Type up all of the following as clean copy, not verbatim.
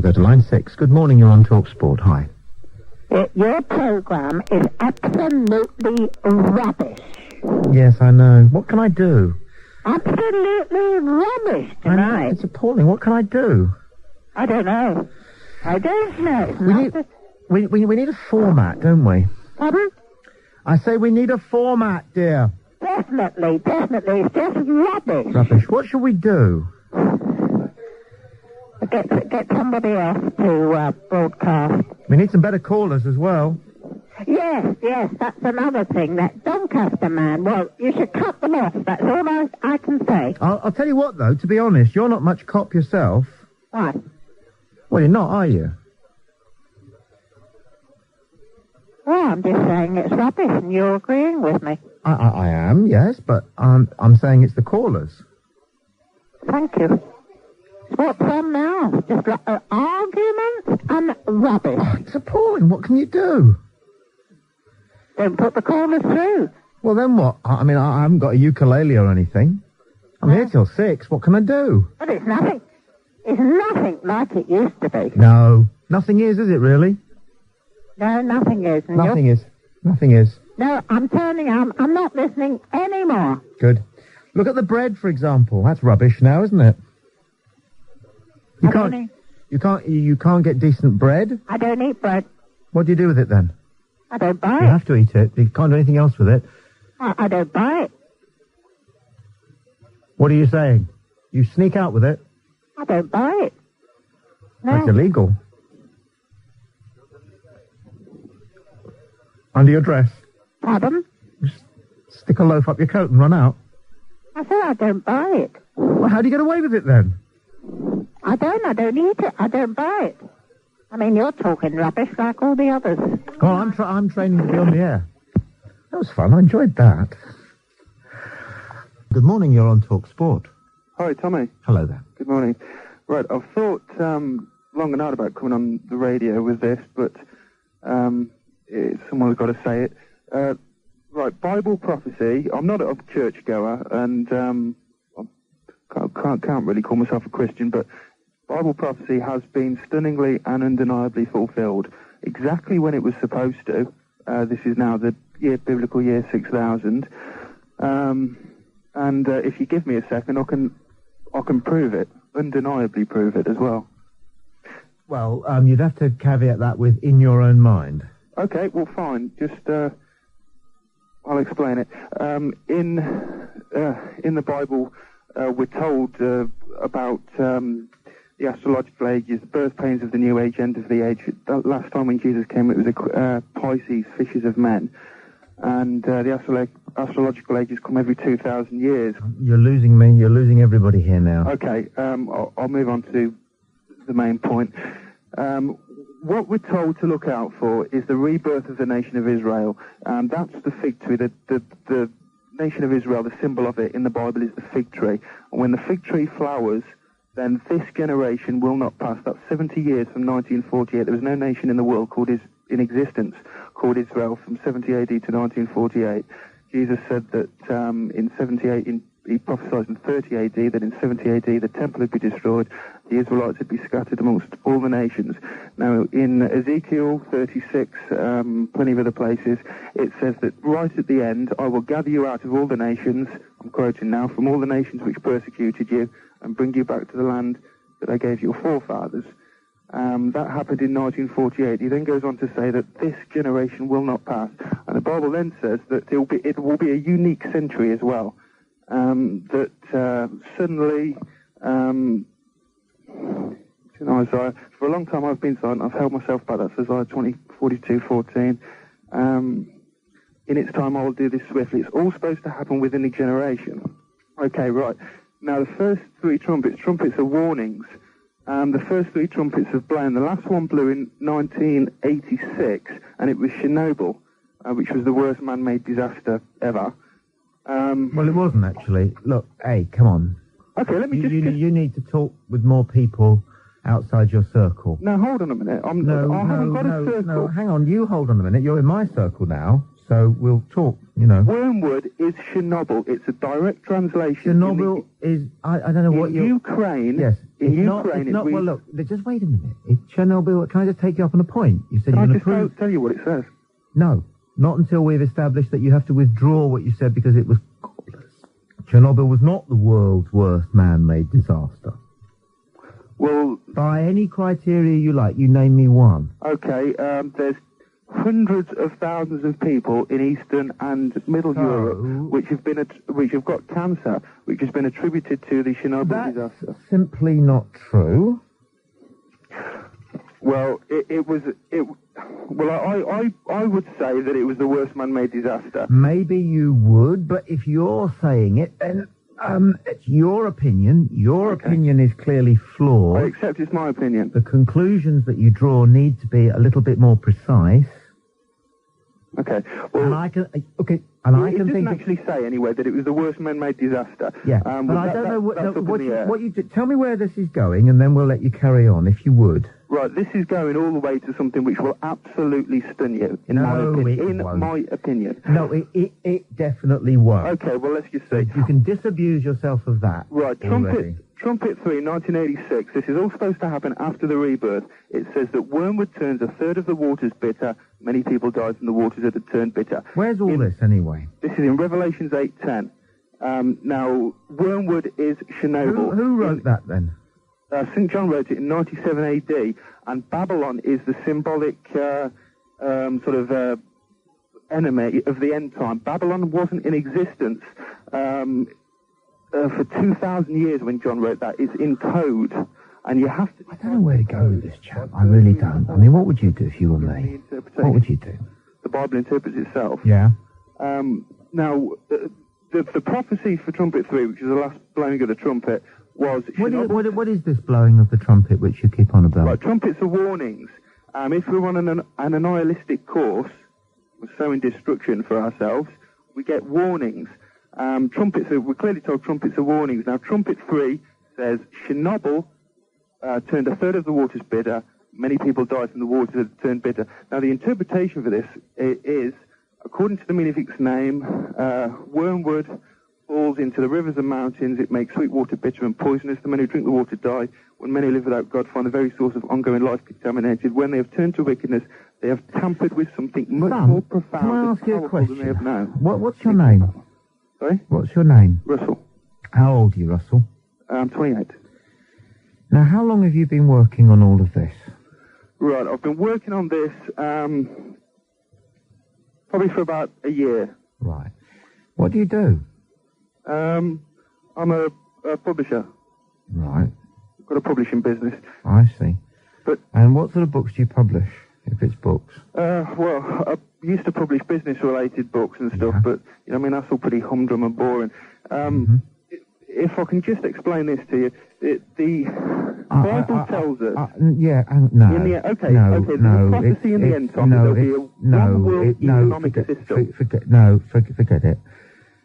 We'll go to line 6. Good morning, you're on TalkSport. Hi. Your programme is absolutely rubbish. Yes, I know. What can I do? Absolutely rubbish tonight. It's appalling. What can I do? I don't know. We need a format, don't we? Pardon? I say we need a format, dear. Definitely. It's just rubbish. Rubbish. What should we do? Get somebody else to broadcast. We need some better callers as well. Yes, that's another thing. That Doncaster man, well, you should cut them off. That's all I can say. I'll tell you what, though, to be honest, you're not much cop yourself. Why? Well, you're not, are you? Well, I'm just saying it's rubbish and you're agreeing with me. I am, yes, but I'm saying it's the callers. Thank you. What's on now? Just arguments and rubbish. Oh, it's appalling. What can you do? Don't put the callers through. Well, then what? I mean, I haven't got a ukulele or anything. I'm here till 6. What can I do? But it's nothing. It's nothing like it used to be. No. Nothing is it really? No, nothing is. And Nothing is. No, I'm not listening anymore. Good. Look at the bread, for example. That's rubbish now, isn't it? You can't get decent bread? I don't eat bread. What do you do with it then? I don't buy it. You have to eat it. You can't do anything else with it. I don't buy it. What are you saying? You sneak out with it? I don't buy it. No. That's illegal. Under your dress? Pardon? Just stick a loaf up your coat and run out? I said I don't buy it. Well, how do you get away with it then? I don't eat it. I don't buy it. I mean, you're talking rubbish like all the others. Oh, I'm training to be on the air. That was fun. I enjoyed that. Good morning. You're on TalkSport. Hi, Tommy. Hello there. Good morning. Right, I've thought long and hard about coming on the radio with this, but someone's got to say it. Right, Bible prophecy. I'm not a churchgoer, and I can't really call myself a Christian, but Bible prophecy has been stunningly and undeniably fulfilled exactly when it was supposed to. This is now the biblical year 6000, and if you give me a second, I can prove it, undeniably prove it as well. Well, you'd have to caveat that with "in your own mind." Okay, well, fine. Just I'll explain it. In the Bible, we're told about the astrological ages, the birth pains of the new age, end of the age. The last time when Jesus came, it was Pisces, fishes of men. And the astrological ages come every 2,000 years. You're losing me. You're losing everybody here now. Okay, I'll move on to the main point. What we're told to look out for is the rebirth of the nation of Israel. That's the fig tree. The nation of Israel, the symbol of it in the Bible is the fig tree. And when the fig tree flowers, then this generation will not pass. That's 70 years from 1948. There was no nation in the world in existence called Israel from 70 AD to 1948. Jesus said that in 78, he prophesied in 30 AD that in 70 AD the temple would be destroyed, the Israelites would be scattered amongst all the nations. Now, in Ezekiel 36, plenty of other places, it says that right at the end, I will gather you out of all the nations, I'm quoting now, from all the nations which persecuted you, and bring you back to the land that I gave your forefathers. That happened in 1948. He then goes on to say that this generation will not pass. And the Bible then says that it will be a unique century as well. That suddenly, Isaiah, for a long time I've been silent. I've held myself back. That's Isaiah 42:14. In its time I will do this swiftly. It's all supposed to happen within a generation. Okay, right. Now the first three trumpets are warnings. The first three trumpets have blown. The last one blew in 1986, and it was Chernobyl, which was the worst man-made disaster ever. Well, it wasn't actually. Look, hey, come on. Okay, let me You need to talk with more people outside your circle. No, hold on a minute. I haven't got a circle. No, hang on. You hold on a minute. You're in my circle now, so we'll talk, Wormwood is Chernobyl. It's a direct translation. Chernobyl is... I don't know what you're... Ukraine, yes. In Ukraine, it's not. Well, look, just wait a minute. Chernobyl. Can I just take you up on a point? You said Can you're I going to just tell you what it says? No, not until we've established that you have to withdraw what you said because it was godless. Chernobyl was not the world's worst man-made disaster. Well, by any criteria you like, you name me one. Okay, there's hundreds of thousands of people in Eastern and Middle Europe which have got cancer, which has been attributed to the Chernobyl disaster. That's simply not true. Well, I would say that it was the worst man-made disaster. Maybe you would, but if you're saying it, then it's your opinion. Your opinion is clearly flawed. I accept it's my opinion. The conclusions that you draw need to be a little bit more precise. Okay. Well, it doesn't actually say anyway that it was the worst man-made disaster. Yeah, but I don't know what you do. Tell me where this is going, and then we'll let you carry on, if you would. Right, this is going all the way to something which will absolutely stun you, in my opinion. No, it definitely won't. Okay, well, let's just see. You can disabuse yourself of that. Right, Trumpet 3, 1986, this is all supposed to happen after the rebirth. It says that wormwood turns a third of the waters bitter. Many people died from the waters that had turned bitter. Where's all this, anyway? This is in Revelations 8:10. Now, wormwood is Chernobyl. Who wrote that, then? St. John wrote it in 97 AD, and Babylon is the symbolic enemy of the end time. Babylon wasn't in existence for 2,000 years when John wrote that. It's in code, and you have to... I don't know where to go with this, chap. I really don't. I mean, what would you do if you were me? What would you do? The Bible interprets itself. Yeah. Now, the prophecy for Trumpet 3, which is the last blowing of the trumpet, was... What is this blowing of the trumpet which you keep on about? Right, trumpets are warnings. If we're on an nihilistic course, we're sowing destruction for ourselves, we get warnings. We're clearly told trumpets are warnings. Now, Trumpet 3 says, Chernobyl turned a third of the waters bitter. Many people died from the waters that turned bitter. Now, the interpretation for this is, according to the meaning of its name, wormwood falls into the rivers and mountains. It makes sweet water bitter and poisonous. The men who drink the water die. When many live without God, find the very source of ongoing life contaminated. When they have turned to wickedness, they have tampered with something much more profound and powerful than they have known. What's your name? Sorry? What's your name? Russell. How old are you, Russell? I'm 28. Now, how long have you been working on all of this? Right, I've been working on this probably for about a year. Right. What do you do? I'm a publisher. Right. I've got a publishing business. I see. And what sort of books do you publish, if it's books? Well, I used to publish business-related books and stuff, but, that's all pretty humdrum and boring. If I can just explain this to you, the Bible tells us... no. In the, the prophecy in the end time, there'll be a one-world economic system. Forget it.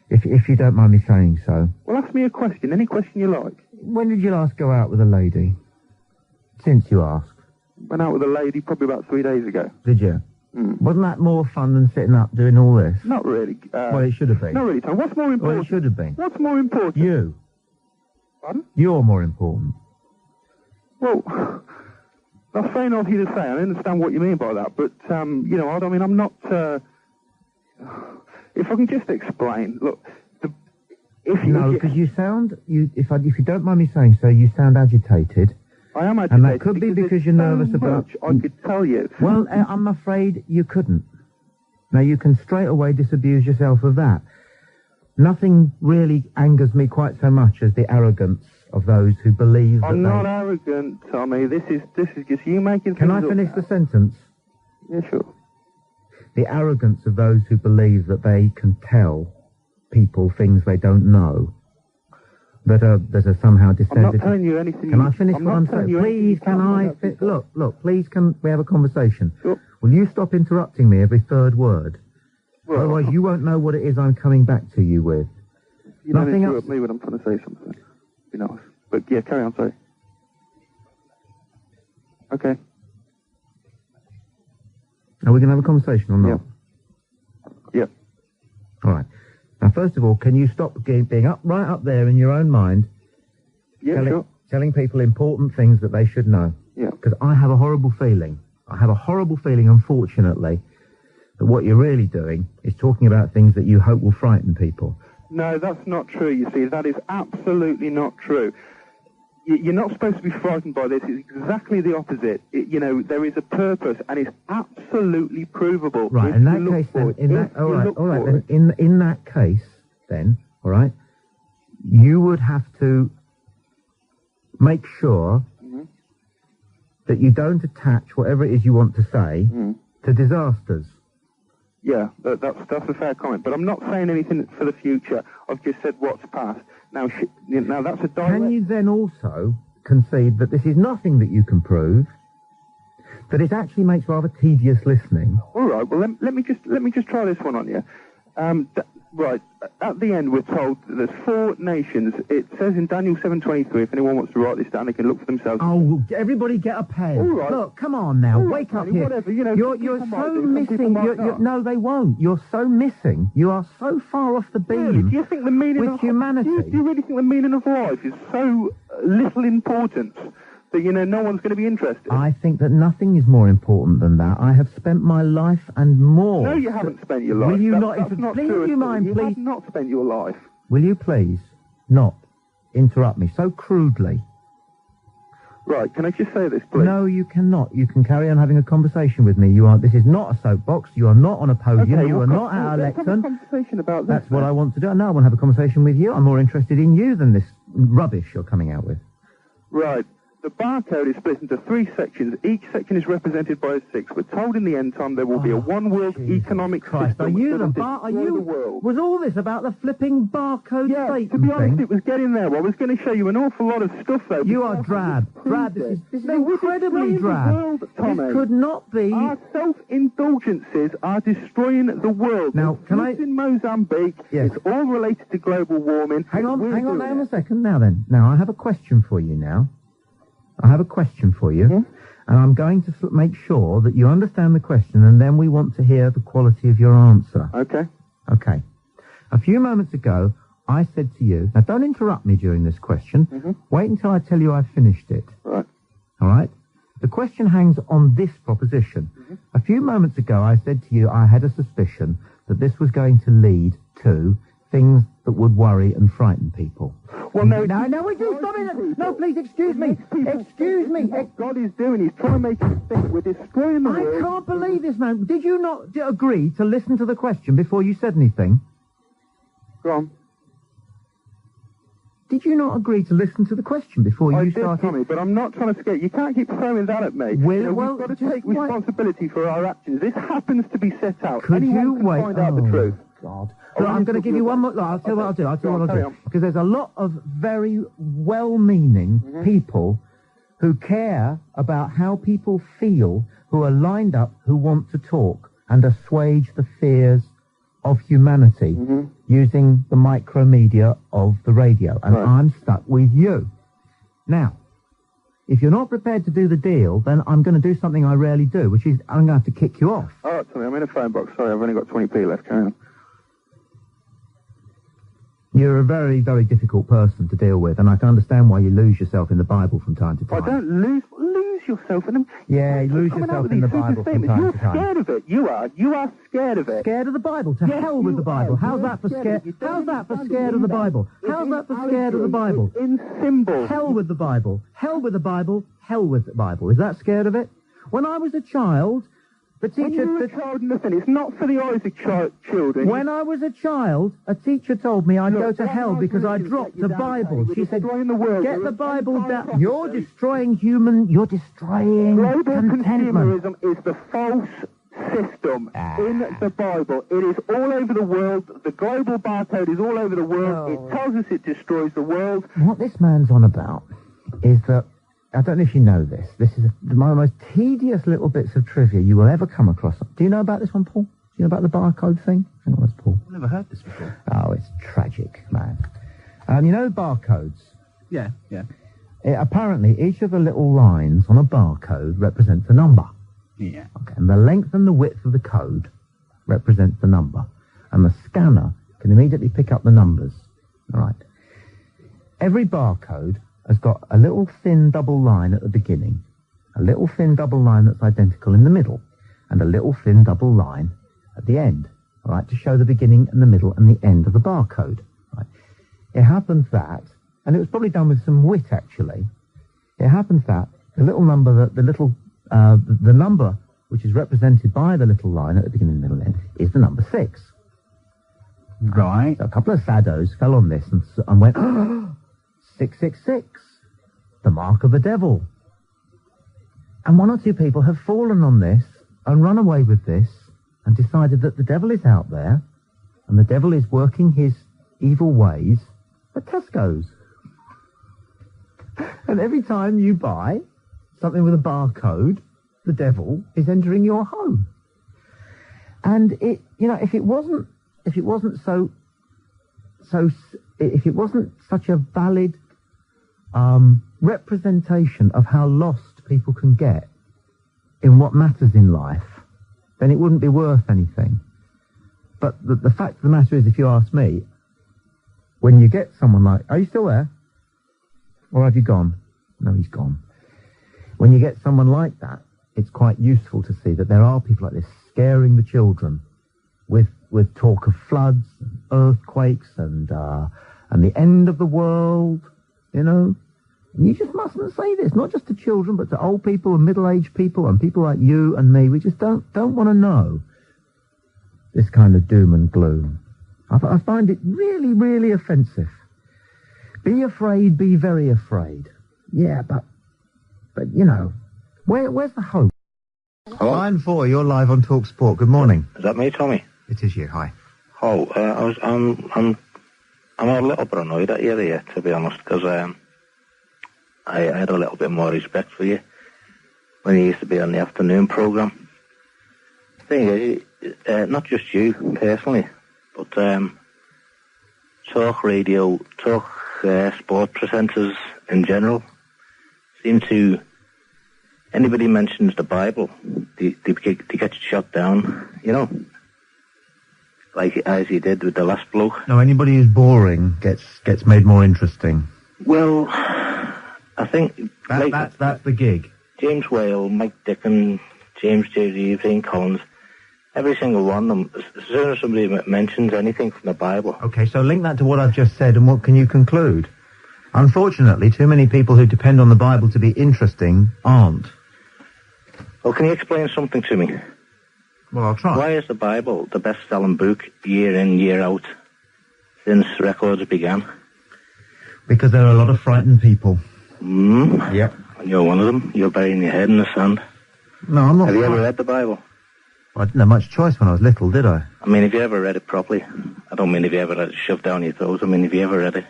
If you don't mind me saying so. Well, ask me a question, any question you like. When did you last go out with a lady? Since you asked. Went out with a lady probably about 3 days ago. Did you? Wasn't that more fun than sitting up doing all this? Not really. Well, it should have been. Not really, Tom. What's more important? Well, it should have been. What's more important? You. Pardon? You're more important. Well, that's very nice of you to say. I understand what you mean by that, but, I'm not... If I can just explain, look... because you sound... If you don't mind me saying so, you sound agitated. I am agitated. And that could be because you're nervous about... I could tell you. Well, I'm afraid you couldn't. Now, you can straight away disabuse yourself of that. Nothing really angers me quite so much as the arrogance of those who believe that I'm not arrogant, Tommy. This is just you making things up. Can I finish the sentence? Yeah, sure. The arrogance of those who believe that they can tell people things they don't know. That are somehow descended... I'm not telling you anything... Can I finish what I'm saying? Please, can I... Look, please, can we have a conversation? Sure. Will you stop interrupting me every third word? Well, otherwise, you won't know what it is I'm coming back to you with. You don't interrupt me when I'm trying to say something. Be nice. But, yeah, carry on, sorry. Okay. Are we going to have a conversation or not? Yeah. All right. Now, first of all, can you stop being right up there in your own mind? Yeah, sure. telling people important things that they should know. Yeah. Because I have a horrible feeling, unfortunately, that what you're really doing is talking about things that you hope will frighten people. No, that's not true, you see. That is absolutely not true. You're not supposed to be frightened by this. It's exactly the opposite. There is a purpose, and it's absolutely provable. Right, in that case, then, in that case, then, all right, you would have to make sure that you don't attach whatever it is you want to say to disasters. Yeah, that's a fair comment. But I'm not saying anything for the future. I've just said what's past. Now that's a direct... Can you then also concede that this is nothing that you can prove, that it actually makes rather tedious listening? All right, well, let me just try this one on you. Right, at the end we're told that there's 4 nations. It says in Daniel 7:23, if anyone wants to write this down, they can look for themselves. Oh, everybody get a pen. All right. Look, come on now, wake up here. Whatever, you're so missing. No, they won't. You're so missing. You are so far off the beam. Really? Do you think the meaning with humanity? Do you really think the meaning of life is so little importance that no one's going to be interested? I think that nothing is more important than that. I have spent my life and more. No, you haven't spent your life. Will you that's not please, true? you mind, you please? have not spent your life. Will you please not interrupt me so crudely? Right, can I just say this, please? No, you cannot. You can carry on having a conversation with me. This is not a soapbox. You are not on a podium. Okay, you are not at a let's have a lectern. conversation about this. That's what I want to do. No, I want to have a conversation with you. I'm more interested in you than this rubbish you're coming out with. Right. The barcode is split into 3 sections. Each section is represented by a 6. We're told in the end time there will be a one world economic Christ, system. are you the world. Was all this about the flipping barcode statement to be honest, thing? it was getting there. I was going to show you an awful lot of stuff, though. You are drab. Drab, this is incredibly drab. This could not be... Our self-indulgences are destroying the world. Now, can I... in Mozambique, yes. It's all related to global warming. Hang on a second. Now, I have a question for you now. And I'm going to make sure that you understand the question, and then we want to hear the quality of your answer. Okay. A few moments ago, I said to you, now don't interrupt me during this question. Wait until I tell you I've finished it. Right. All right? The question hangs on this proposition. A few moments ago, I said to you I had a suspicion that this was going to lead to things that would worry and frighten people. Well, no, would you stop it? No, please, excuse me. Excuse me. What God is doing, he's trying to make us think we're destroying the world. I can't believe this, man. Did you not agree to listen to the question before you said anything? Go on. Did you not agree to listen to the question before you started? I did, Tommy, but I'm not trying to scare you. You can't keep throwing that at me. We've got to take responsibility for our actions. This happens to be set out. Could Anyone you can wait? find out the truth. God. Look, I'm going to give you one more... Look, I'll tell you what I'll do. Because there's a lot of very well-meaning people who care about how people feel, who are lined up, who want to talk and assuage the fears of humanity using the micromedia of the radio. And I'm stuck with you. Now, if you're not prepared to do the deal, then I'm going to do something I rarely do, which is I'm going to have to kick you off. All right, Tommy, I'm in a phone box. Sorry, I've only got 20p left. Carry on. You're a very, very difficult person to deal with, and I can understand why you lose yourself in the Bible from time to time. I don't lose yourself in them. Yeah, you lose yourself in the Bible from time to time. You're scared of it. You are scared of it. Scared of the Bible? To hell with the Bible. How's that for scared? How's that for scared of the Bible? How's that for scared of the Bible? In symbols. Hell with the Bible. Hell with the Bible. Hell with the Bible. Is that scared of it? When I was a child... The teacher... When you were a child, nothing. It's not for the eyes of children. When I was a child, a teacher told me I'd go to hell because I dropped the Bible. She said, get the Bible down. You're destroying You're destroying global contentment. Consumerism is the false system in the Bible. It is all over the world. The global barcode is all over the world. It tells us it destroys the world. What this man's on about is that... I don't know if you know this. This is one of the most tedious little bits of trivia you will ever come across. Do you know about this one, Paul? Do you know about the barcode thing? Hang on, that's Paul. I've never heard this before. Oh, it's tragic, man. You know barcodes? Yeah. Apparently, each of the little lines on a barcode represents a number. Yeah. Okay, and the length and the width of the code represents the number. And the scanner can immediately pick up the numbers. All right. Every barcode has got a little thin double line at the beginning, a little thin double line that's identical in the middle, and a little thin double line at the end, all right, to show the beginning and the middle and the end of the barcode. Right? It happens that, and it was probably done with some wit actually, it happens that the little number, the number which is represented by the little line at the beginning, middle, and end, is the number 6. Right. So a couple of saddos fell on this and went, 666, the mark of the devil. And one or two people have fallen on this and run away with this and decided that the devil is out there and the devil is working his evil ways at Tesco's. And every time you buy something with a barcode, the devil is entering your home. And it, you know, if it wasn't such a valid representation of how lost people can get in what matters in life, then it wouldn't be worth anything. But the fact of the matter is, if you ask me, when you get someone like, are you still there? Or have you gone? No, he's gone. When you get someone like that, it's quite useful to see that there are people like this scaring the children with talk of floods and earthquakes and the end of the world, you know. And you just mustn't say this, not just to children, but to old people and middle-aged people and people like you and me. We just don't want to know this kind of doom and gloom. I find it really, really offensive. Be afraid, be very afraid. Yeah, but you know, where's the hope? Hello? Line 4, you're live on TalkSport. Good morning. Is that me, Tommy? It is you. Hi. Oh, I'm a little bit annoyed at you there, to be honest, because I had a little bit more respect for you when you used to be on the afternoon programme. The thing is, not just you personally, but talk radio, sport presenters in general seem to, anybody mentions the Bible, they get shot down, you know, like as he did with the last bloke. No, anybody who's boring gets made more interesting. Well, I think that's the gig. James Whale, Mike Dickon, James J. Reeves, Ian Collins, every single one of them, as soon as somebody mentions anything from the Bible. Okay, so link that to what I've just said, and what can you conclude? Unfortunately, too many people who depend on the Bible to be interesting aren't. Well, can you explain something to me? Well, I'll try. Why is the Bible the best-selling book year in, year out since records began? Because there are a lot of frightened people. Yep. And you're one of them. You're burying your head in the sand. No, I'm not. Have you ever read the Bible? Well, I didn't have much choice when I was little, did I? I mean, have you ever read it properly? I don't mean have you ever let it shoved down your throat. I mean, have you ever read it?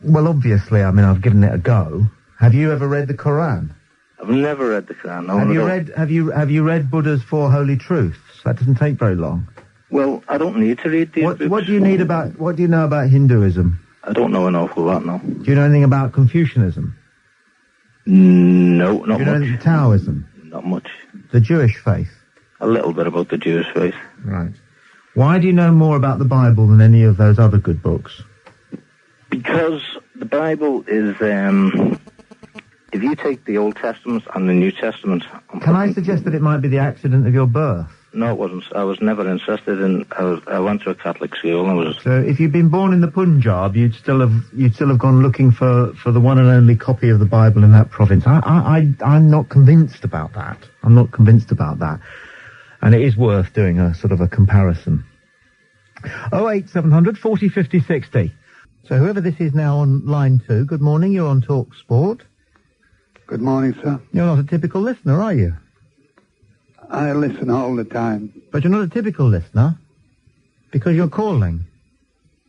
Well, obviously, I mean, I've given it a go. Have you ever read the Quran? I've never read the Quran. No, Have you read Buddha's 4 Holy Truths? That doesn't take very long. Well, I don't need to read these books. What do you know about Hinduism? I don't know an awful lot, no. Do you know anything about Confucianism? No, not much. Do you know anything about Taoism? Not much. The Jewish faith? A little bit about the Jewish faith. Right. Why do you know more about the Bible than any of those other good books? Because the Bible is, if you take the Old Testament and the New Testament... Can I suggest that it might be the accident of your birth? No, it wasn't. I was never interested in... I went to a Catholic school and was... So if you'd been born in the Punjab, you'd still have gone looking for the one and only copy of the Bible in that province. I'm not convinced about that. I'm not convinced about that. And it is worth doing a sort of a comparison. 08700 40 50 60. So whoever this is now on line 2, good morning, you're on TalkSport. Good morning, sir. You're not a typical listener, are you? I listen all the time. But you're not a typical listener, because you're calling.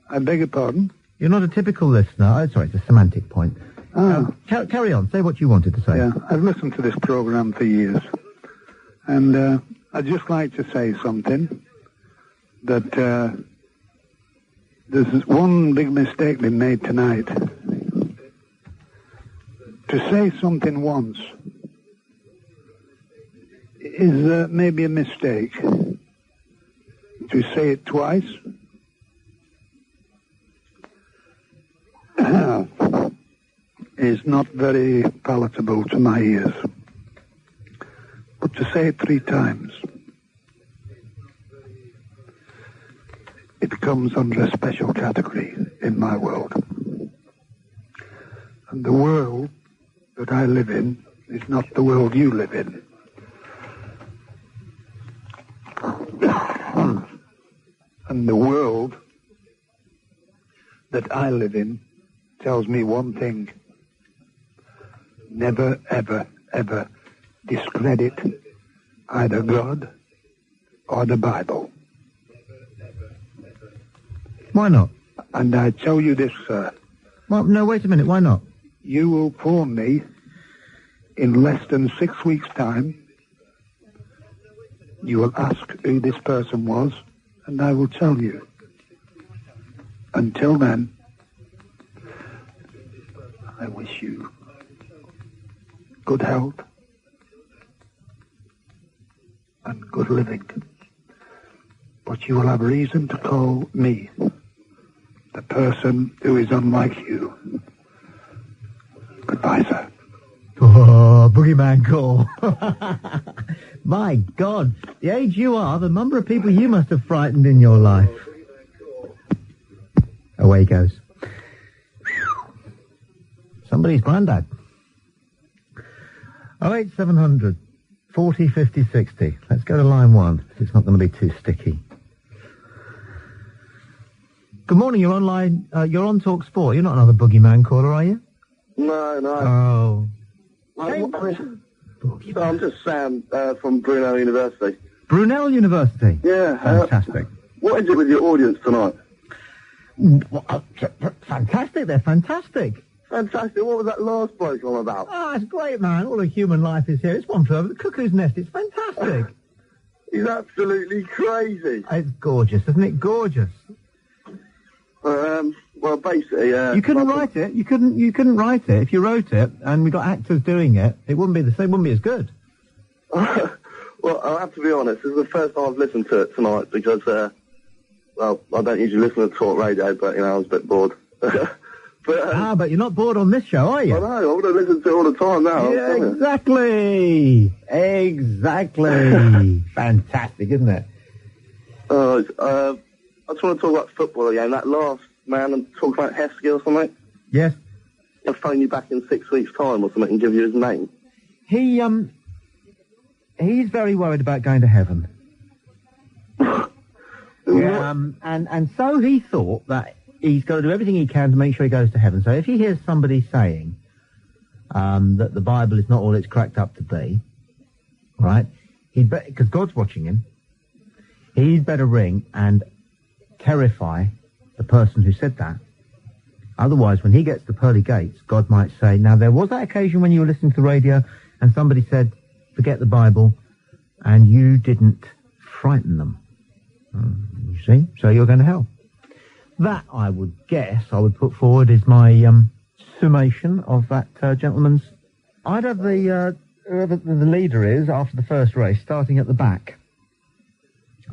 I beg your pardon? You're not a typical listener. Oh, sorry, it's a semantic point. Carry on, say what you wanted to say. Yeah, I've listened to this program for years. And I'd just like to say something, that there's one big mistake been made tonight. To say something once is maybe a mistake. To say it twice is not very palatable to my ears. But to say it 3 times, it comes under a special category in my world. And the world that I live in is not the world you live in. And the world that I live in tells me one thing. Never, ever, ever discredit either God or the Bible. Why not? And I tell you this, sir. Well, no, wait a minute. Why not? You will phone me in less than 6 weeks' time. You will ask who this person was, and I will tell you. Until then, I wish you good health and good living. But you will have reason to call me the person who is unlike you. Goodbye, sir. Oh, boogeyman call. My God, the age you are, the number of people you must have frightened in your life. Away he goes. Somebody's granddad. 08700 40 50 60. Let's go to line 1. It's not going to be too sticky. Good morning, you're online. You're on TalkSport. You're not another boogeyman caller, are you? No. Oh. I'm just Sam from Brunel University. Brunel University? Yeah. Fantastic. What is it with your audience tonight? Fantastic, they're fantastic. Fantastic. What was that last bloke on about? Oh, it's great, man. All of human life is here. It's one flew over the cuckoo's nest. It's fantastic. He's absolutely crazy. It's gorgeous, isn't it? Gorgeous. Well, basically, you couldn't write it. You couldn't write it. If you wrote it and we got actors doing it, it wouldn't be the same. Wouldn't be as good. Well, I'll have to be honest. This is the first time I've listened to it tonight because, well, I don't usually listen to talk radio, but I was a bit bored. But you're not bored on this show, are you? I know. I would have listened to it all the time now. Yeah, exactly. Exactly. Fantastic, isn't it? I just want to talk about football again. That last man and talk about Heskey or something. Yes. He'll phone you back in 6 weeks' time or something and give you his name. He's very worried about going to heaven. And so he thought that he's got to do everything he can to make sure he goes to heaven. So if he hears somebody saying that the Bible is not all it's cracked up to be, right, because God's watching him, he'd better ring and terrify the person who said that. Otherwise, when he gets to pearly gates, God might say, now there was that occasion when you were listening to the radio and somebody said, forget the Bible, and you didn't frighten them. You see? So you're going to hell. That, I would guess, I would put forward is my summation of that gentleman's. I'd have the whoever the leader is after the first race starting at the back.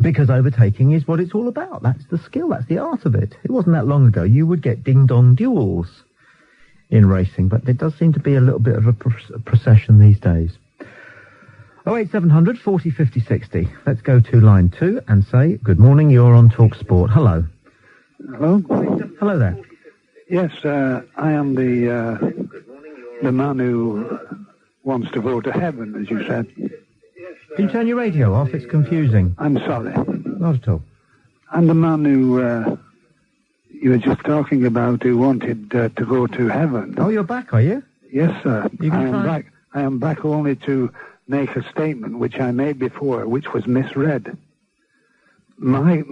Because overtaking is what it's all about. That's the skill, that's the art of it. It wasn't that long ago you would get ding-dong duels in racing, but there does seem to be a little bit of a procession these days. 08700 40 50 60. Let's go to line 2 and say, good morning, you're on TalkSport. Hello. Hello? Hello there. Yes, I am the man who wants to go to heaven, as you said. Can you turn your radio off? It's confusing. I'm sorry. Not at all. I'm the man who you were just talking about who wanted to go to heaven. Oh, you're back, are you? Yes, sir. You can try. Back. I am back only to make a statement which I made before, which was misread. My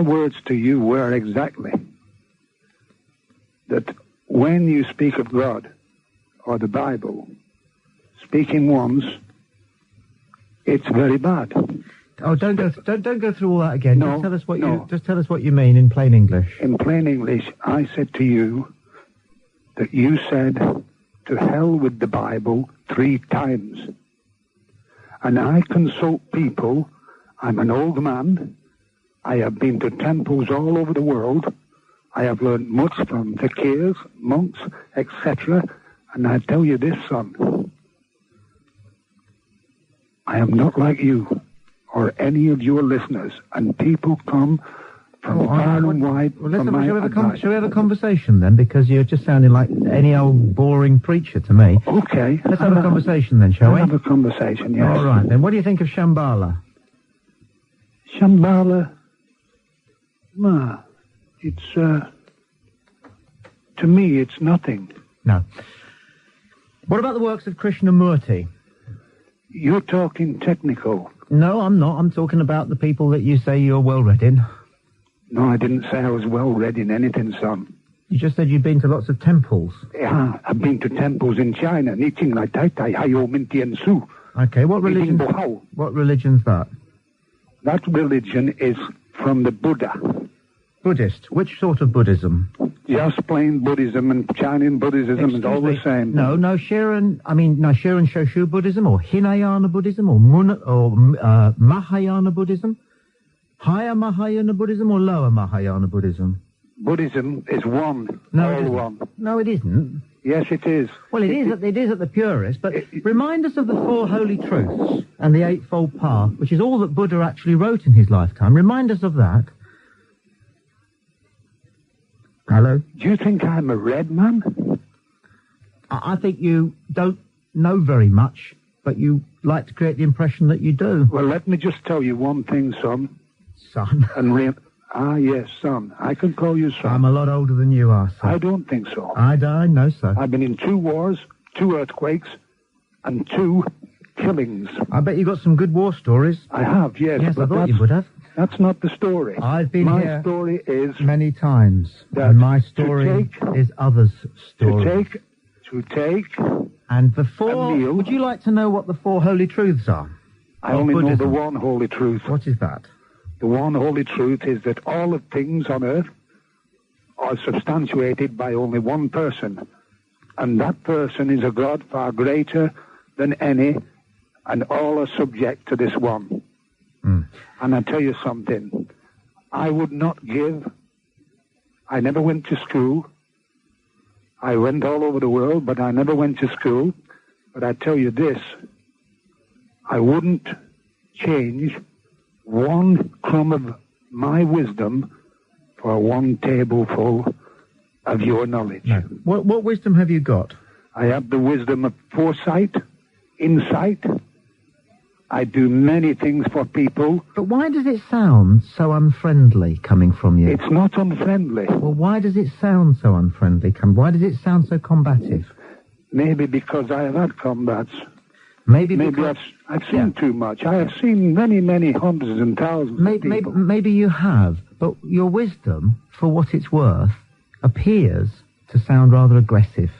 words to you were exactly that when you speak of God or the Bible, speaking once, it's very bad. Oh, don't go through all that again. No, just tell us what you mean in plain English. In plain English, I said to you that you said, to hell with the Bible 3 times. And I consult people. I'm an old man. I have been to temples all over the world. I have learned much from fakirs, monks, etc. And I tell you this, son, I am not like you or any of your listeners, and people come from far and wide from my advice. Shall we have a conversation then? Because you're just sounding like any old boring preacher to me. Okay. Let's have a conversation then, shall we? Have a conversation, yes. All right, then. What do you think of Shambhala? Shambhala, it's, to me, it's nothing. No. What about the works of Krishnamurti? You're talking technical. No, I'm not. I'm talking about the people that you say you're well read in. No, I didn't say I was well read in anything, son. You just said you've been to lots of temples. Yeah, I've been to temples in China. Niching Lai Tai Tai, Hayo Minti and Su. Okay, what religion's that? That religion is from the Buddha. Buddhist? Which sort of Buddhism? Just plain Buddhism and Chinese Buddhism is all the same. No, Shirin Shoshu Buddhism or Hinayana Buddhism or Mahayana Buddhism? Higher Mahayana Buddhism or lower Mahayana Buddhism? Buddhism is one. One. No, it isn't. Yes, it is. Well, it is at the purest, but remind us of the Four Holy Truths and the Eightfold Path, which is all that Buddha actually wrote in his lifetime. Remind us of that. Hello? Do you think I'm a red man? I think you don't know very much, but you like to create the impression that you do. Well, let me just tell you one thing, son. Son? Yes, son. I can call you son. I'm a lot older than you are, son. I don't think so. I know so. I've been in 2 wars, 2 earthquakes, and 2 killings. I bet you got some good war stories. I have, yes. Yes, but I thought you would have. That's not the story. I've been here. My story is... many times. And my story is others' story. To take... And the 4... Would you like to know what the 4 Holy Truths are? I only know the one Holy Truth. What is that? The one Holy Truth is that all of things on earth are substantiated by only one person. And that person is a God far greater than any, and all are subject to this one. And I tell you something, I would not give. I never went to school. I went all over the world, but I never went to school. But I tell you this, I wouldn't change 1 crumb of my wisdom for 1 tableful of your knowledge. No. What wisdom have you got? I have the wisdom of foresight, insight. I do many things for people. But why does it sound so unfriendly coming from you? It's not unfriendly. Well, why does it sound so unfriendly? Why does it sound so combative? Maybe because I have had combats. Maybe I've seen too much. I have seen many, many hundreds and thousands of people. Maybe you have, but your wisdom, for what it's worth, appears to sound rather aggressive.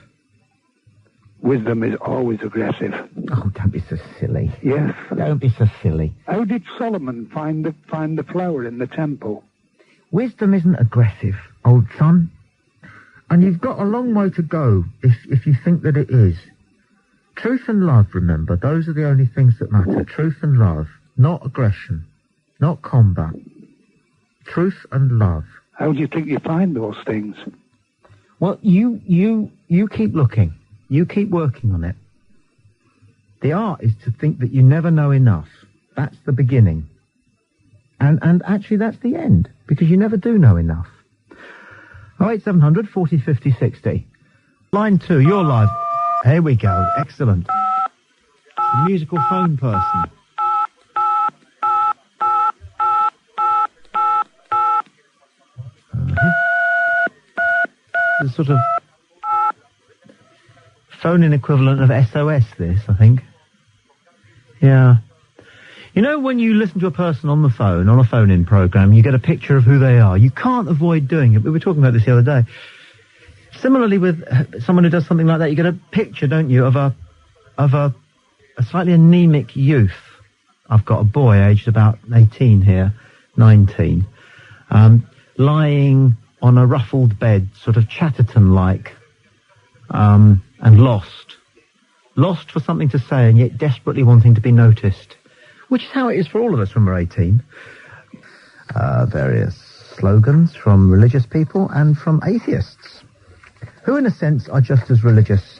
Wisdom is always aggressive. Oh, don't be so silly. Yes. Don't be so silly. How did Solomon find the flower in the temple? Wisdom isn't aggressive, old son. And you've got a long way to go if you think that it is. Truth and love, remember, those are the only things that matter. Truth and love, not aggression, not combat. Truth and love. How do you think you find those things? Well, you keep looking. You keep working on it. The art is to think that you never know enough. That's the beginning. And actually that's the end, because you never do know enough. 08700 40 50 60. Line 2, you're live. Here we go. Excellent. The musical phone person. The sort of phone-in equivalent of SOS, this, I think. Yeah. You know, when you listen to a person on the phone, on a phone-in program, you get a picture of who they are. You can't avoid doing it. We were talking about this the other day. Similarly with someone who does something like that, you get a picture, don't you, of a slightly anemic youth. I've got a boy aged about 18 here, 19, lying on a ruffled bed, sort of Chatterton-like, and lost. Lost for something to say and yet desperately wanting to be noticed. Which is how it is for all of us when we're 18. Various slogans from religious people and from atheists, who in a sense are just as religious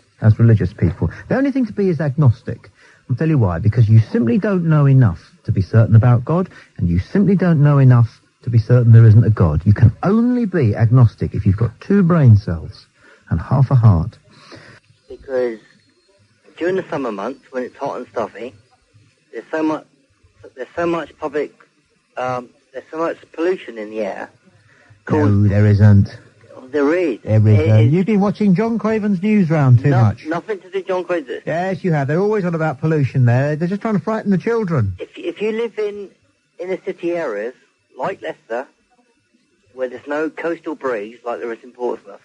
people. The only thing to be is agnostic. I'll tell you why. Because you simply don't know enough to be certain about God, and you simply don't know enough to be certain there isn't a God. You can only be agnostic if you've got 2 brain cells and half a heart. Because during the summer months, when it's hot and stuffy, there's so much pollution in the air. No, there isn't. There is. You've been watching John Craven's news round too much. Nothing to do with John Craven. Yes, you have. They're always on about pollution there. They're just trying to frighten the children. If you live in the city areas, like Leicester, where there's no coastal breeze like there is in Portsmouth,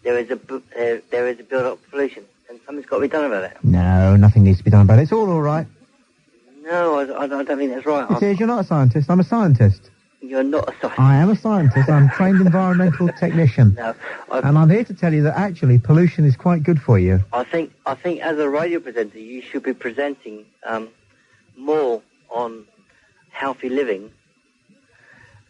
there is a build-up of pollution, and something's got to be done about it. No, nothing needs to be done about it. It's all right. No, I don't think that's right. It is. You're not a scientist. I'm a scientist. You're not a scientist. I am a scientist. I'm a trained environmental technician. No, and I'm here to tell you that actually pollution is quite good for you. I think as a radio presenter, you should be presenting more on healthy living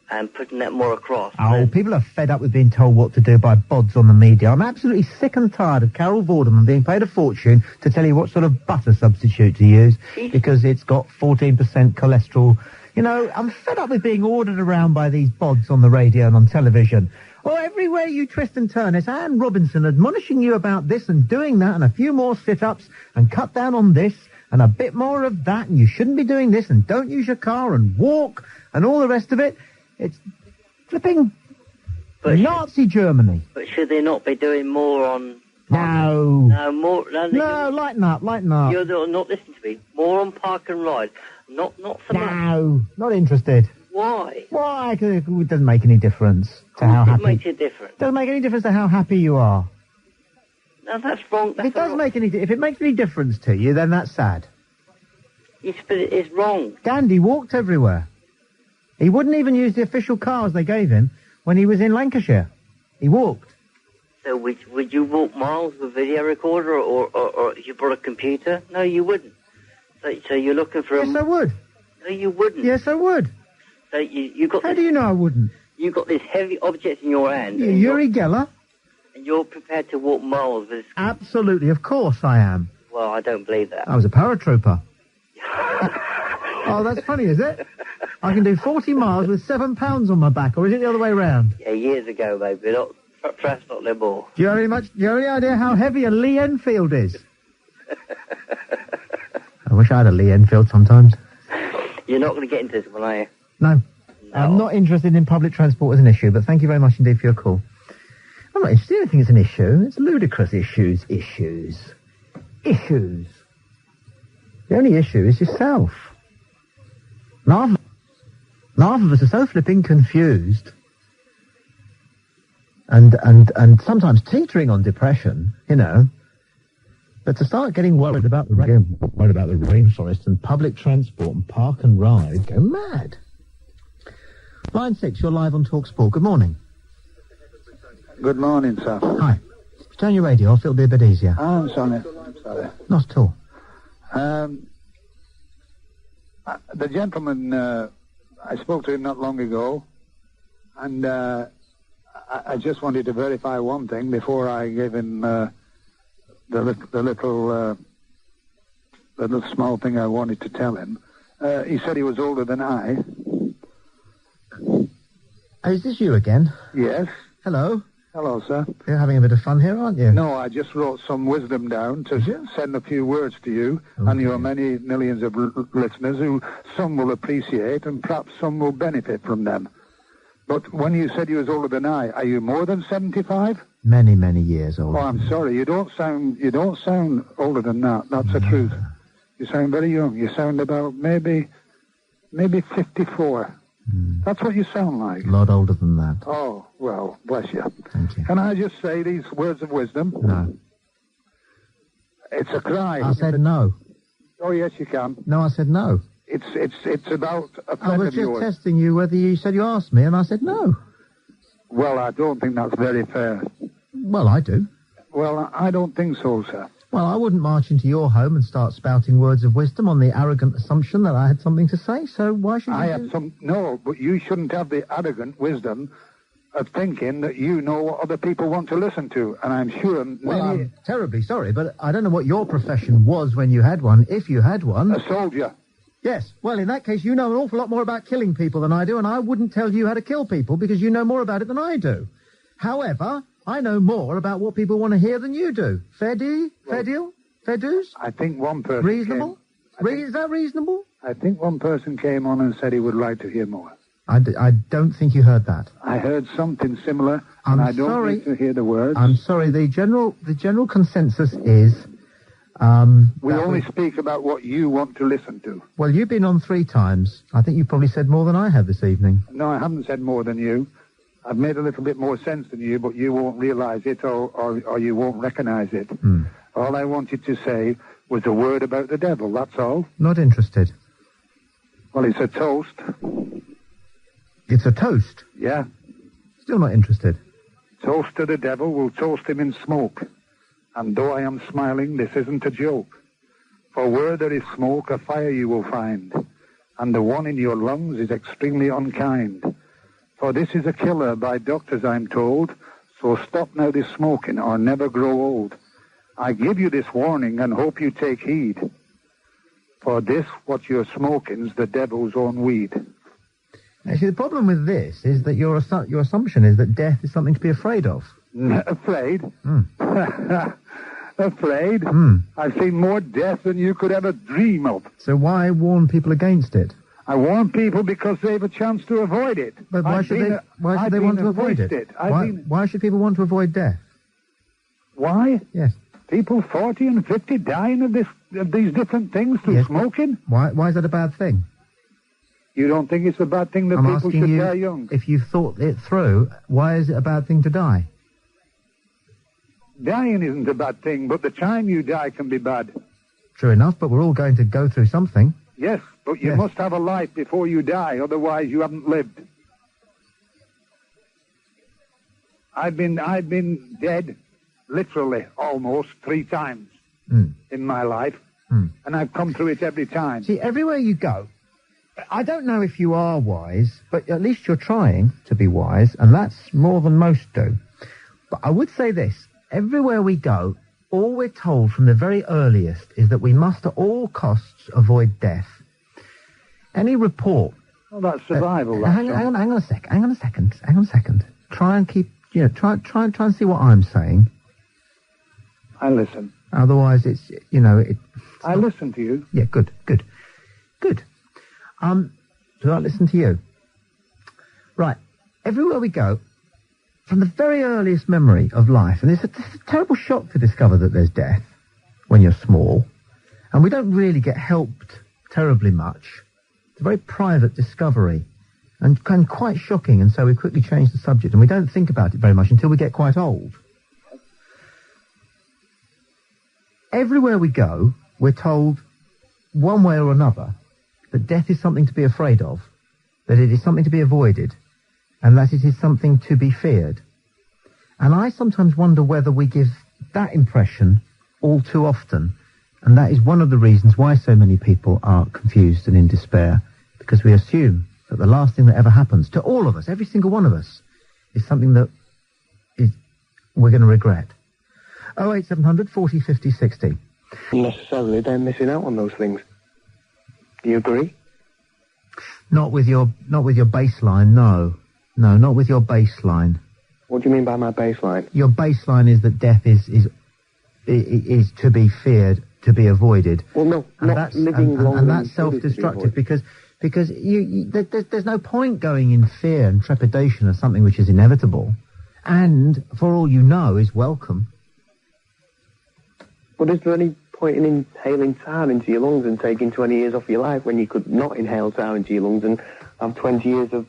and putting that more across. Oh, people are fed up with being told what to do by bods on the media. I'm absolutely sick and tired of Carol Vorderman being paid a fortune to tell you what sort of butter substitute to use because it's got 14% cholesterol. You know, I'm fed up with being ordered around by these bods on the radio and on television. Oh, everywhere you twist and turn, it's Anne Robinson admonishing you about this and doing that and a few more sit-ups and cut down on this and a bit more of that and you shouldn't be doing this and don't use your car and walk and all the rest of it. It's flipping Nazi Germany. But should they not be doing more on... No. No, lighten up. You're not listening to me. More on park and ride. Not so much. No, not interested. Why? Why? 'Cause it doesn't make any difference to how happy... It makes a difference. Doesn't make any difference to how happy you are. No, that's wrong. If it makes any difference to you, then that's sad. Yes, but it's wrong. Gandhi walked everywhere. He wouldn't even use the official cars they gave him when he was in Lancashire. He walked. So would you walk miles with a video recorder or if you brought a computer? No, you wouldn't. So you're looking for Yes, I would. No, you wouldn't. Yes, I would. So you got... How do you know I wouldn't? You got this heavy object in your hand. Yuri Geller? And you're prepared to walk miles with... Absolutely, of course I am. Well, I don't believe that. I was a paratrooper. Oh, that's funny, is it? I can do 40 miles with 7 pounds on my back, or is it the other way round? Yeah, years ago, baby. Perhaps not no more. Do you have any idea how heavy a Lee Enfield is? I wish I had a Lee Enfield sometimes. You're not going to get into this one, are you? No. I'm not interested in public transport as an issue, but thank you very much indeed for your call. I'm not interested in anything as an issue. It's ludicrous issues. The only issue is yourself. And half of us are so flipping confused and sometimes teetering on depression, you know. But to start getting worried about the rainforest and public transport and park and ride, go mad. Line 6, you're live on TalkSport. Good morning. Good morning, sir. Hi. Turn your radio off, it'll be a bit easier. I'm sorry. Not at all. The gentleman, I spoke to him not long ago, and I just wanted to verify one thing before I gave him the little small thing I wanted to tell him. He said he was older than I. Is this you again? Yes. Hello. Hello, sir. You're having a bit of fun here, aren't you? No, I just wrote some wisdom down to send a few words to you and your many millions of listeners who some will appreciate and perhaps some will benefit from them. But when you said you was older than I, are you more than 75? Many, many years older. Oh, I'm sorry. You don't sound older than that. That's the truth. You sound very young. You sound about maybe 54. That's what you sound like. A lot older than that. Oh, well, bless you. Thank you. Can I just say these words of wisdom? No. It's a cry. I said no. Oh, yes, you can. No, I said no. It's about a friend I was of just yours. testing you whether you said you asked me, and I said no. Well, I don't think that's very fair. Well, I do. Well, I don't think so, sir. Well, I wouldn't march into your home and start spouting words of wisdom on the arrogant assumption that I had something to say, so why should you No, but you shouldn't have the arrogant wisdom of thinking that you know what other people want to listen to, and I'm sure Well, I'm terribly sorry, but I don't know what your profession was when you had one, if you had one. A soldier. Yes, well, in that case, you know an awful lot more about killing people than I do, and I wouldn't tell you how to kill people because you know more about it than I do. However, I know more about what people want to hear than you do. Fair deal? Fair deal? Fair dues? I think one person Reasonable? Is that reasonable? I think one person came on and said he would like to hear more. I don't think you heard that. I heard something similar, and I don't need to hear the words. I'm sorry. The general consensus is... we only speak about what you want to listen to. Well, you've been on 3 times. I think you probably said more than I have this evening. No, I haven't said more than you. I've made a little bit more sense than you, but you won't realize it or you won't recognize it. All I wanted to say was a word about the devil, that's all. Not interested. Well, it's a toast. It's a toast? Yeah. Still not interested. Toast to the devil, we'll toast him in smoke. And though I am smiling, this isn't a joke. For where there is smoke, a fire you will find. And the one in your lungs is extremely unkind. For this is a killer by doctors, I'm told. So stop now this smoking or never grow old. I give you this warning and hope you take heed. For this, what you're smoking's the devil's own weed. Actually, the problem with this is that your assumption is that death is something to be afraid of. Afraid? Afraid? I've seen more death than you could ever dream of. So why warn people against it? I warn people because they have a chance to avoid it. But why should they want to avoid it? Why should people want to avoid death? Why? Yes. People 40 and 50 dying of these different things through smoking? Why is that a bad thing? You don't think it's a bad thing that people should die young? If you thought it through, why is it a bad thing to die? Dying isn't a bad thing, but the time you die can be bad. True enough, but we're all going to go through something. Yes, but you must have a life before you die, otherwise you haven't lived. I've been dead, literally, almost 3 times in my life, and I've come through it every time. See, everywhere you go, I don't know if you are wise, but at least you're trying to be wise, and that's more than most do. But I would say this, everywhere we go, all we're told from the very earliest is that we must at all costs avoid death. Any report... Well, that's survival. Hang on a second. Try and keep... try and see what I'm saying. I listen. Otherwise, it's... I listen to you. Yeah, good. Do I listen to you? Right. Everywhere we go, from the very earliest memory of life, and it's a terrible shock to discover that there's death when you're small, and we don't really get helped terribly much. It's a very private discovery, and quite shocking, and so we quickly change the subject, and we don't think about it very much until we get quite old. Everywhere we go, we're told, one way or another, that death is something to be afraid of, that it is something to be avoided, and that it is something to be feared. And I sometimes wonder whether we give that impression all too often, and that is one of the reasons why so many people are confused and in despair, because we assume that the last thing that ever happens to all of us, every single one of us, is something that we're going to regret. 08700 40 50 60. Necessarily, they're missing out on those things. Do you agree? Not with your baseline, no. No, not with your baseline. What do you mean by my baseline? Your baseline is that death is to be feared, to be avoided. Well, no, and not living long. And that's self-destructive because there's no point going in fear and trepidation of something which is inevitable, and for all you know is welcome. But is there any point in inhaling tar into your lungs and taking 20 years off your life when you could not inhale tar into your lungs and have 20 years of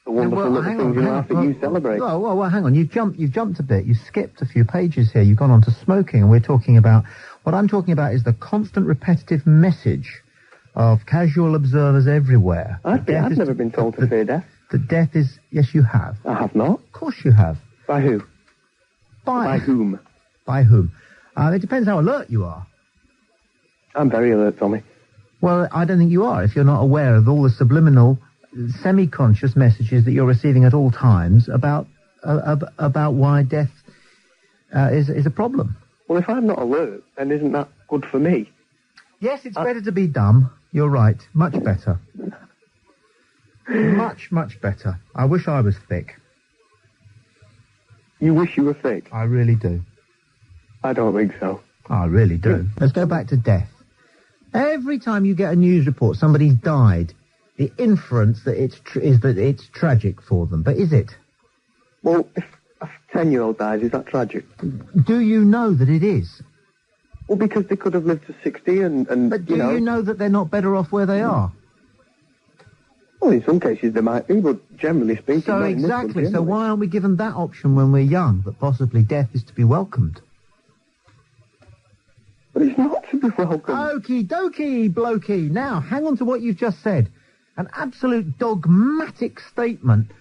the wonderful little things in life that you celebrate? Well, hang on. You've jumped a bit. You skipped a few pages here. You've gone on to smoking, and we're talking about... What I'm talking about is the constant repetitive message of casual observers everywhere. I've never been told to fear death. That death is... Yes, you have. I have not. Of course you have. By who? By whom? By whom? It depends how alert you are. I'm very alert, Tommy. Well, I don't think you are if you're not aware of all the subliminal, semi-conscious messages that you're receiving at all times about why death is a problem. Well, if I'm not alert, then isn't that good for me? Yes, it's better to be dumb. You're right. Much better. Much, much better. I wish I was thick. You wish you were thick? I really do. I don't think so. I really do. Let's go back to death. Every time you get a news report, somebody's died, the inference that is that it's tragic for them. But is it? Well, if a 10-year-old dies, is that tragic? Do you know that it is? Well, because they could have lived to 60 and But do you know that they're not better off where they are? Well, in some cases they might be, but generally speaking... So exactly. So why aren't we given that option when we're young, that possibly death is to be welcomed? But it's not to be welcomed. Okie dokie, blokey. Now, hang on to what you've just said. An absolute dogmatic statement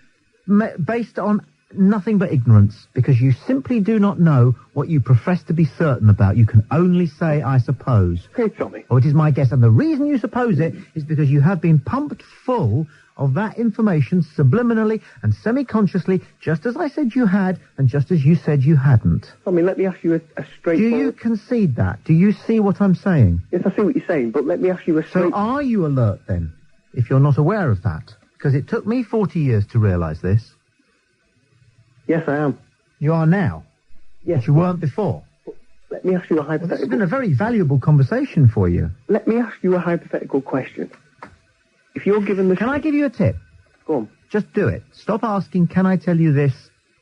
based on nothing but ignorance, because you simply do not know what you profess to be certain about. You can only say, I suppose. Hey, Tommy. Or it is my guess. And the reason you suppose it is because you have been pumped full of that information subliminally and semi-consciously, just as I said you had, and just as you said you hadn't. Tommy, let me ask you a straightforward... Do you concede that? Do you see what I'm saying? Yes, I see what you're saying, but let me ask you a So are you alert, then, if you're not aware of that? Because it took me 40 years to realise this. Yes, I am. You are now? Yes. But you weren't before? Let me ask you a hypothetical... Well, this has been a very valuable conversation for you. Let me ask you a hypothetical question. If you're given the... Can I give you a tip? Go on. Just do it. Stop asking, can I tell you this?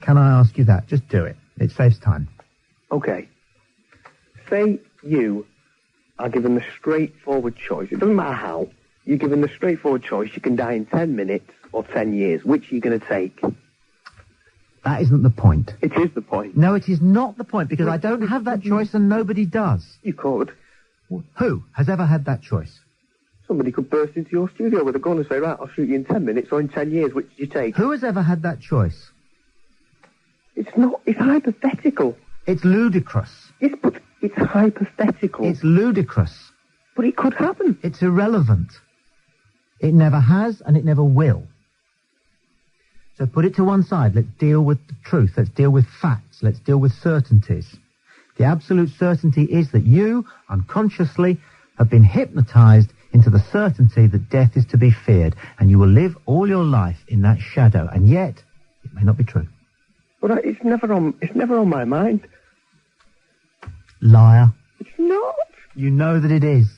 Can I ask you that? Just do it. It saves time. Okay. Say you are given the straightforward choice. It doesn't matter how. You're given the straightforward choice. You can die in 10 minutes or 10 years. Which are you going to take? That isn't the point. It is the point. No, it is not the point, because I don't have that choice and nobody does. You could. Who has ever had that choice? Somebody could burst into your studio with a gun and say, right, I'll shoot you in 10 minutes or in 10 years. Which do you take? Who has ever had that choice? It's not. It's hypothetical. It's ludicrous. Yes, but it's hypothetical. It's ludicrous. But it could happen. It's irrelevant. It never has and it never will. So put it to one side. Let's deal with the truth. Let's deal with facts. Let's deal with certainties. The absolute certainty is that you, unconsciously, have been hypnotized into the certainty that death is to be feared, and you will live all your life in that shadow, and yet it may not be true. But it's never on my mind. Liar. It's not. You know that it is.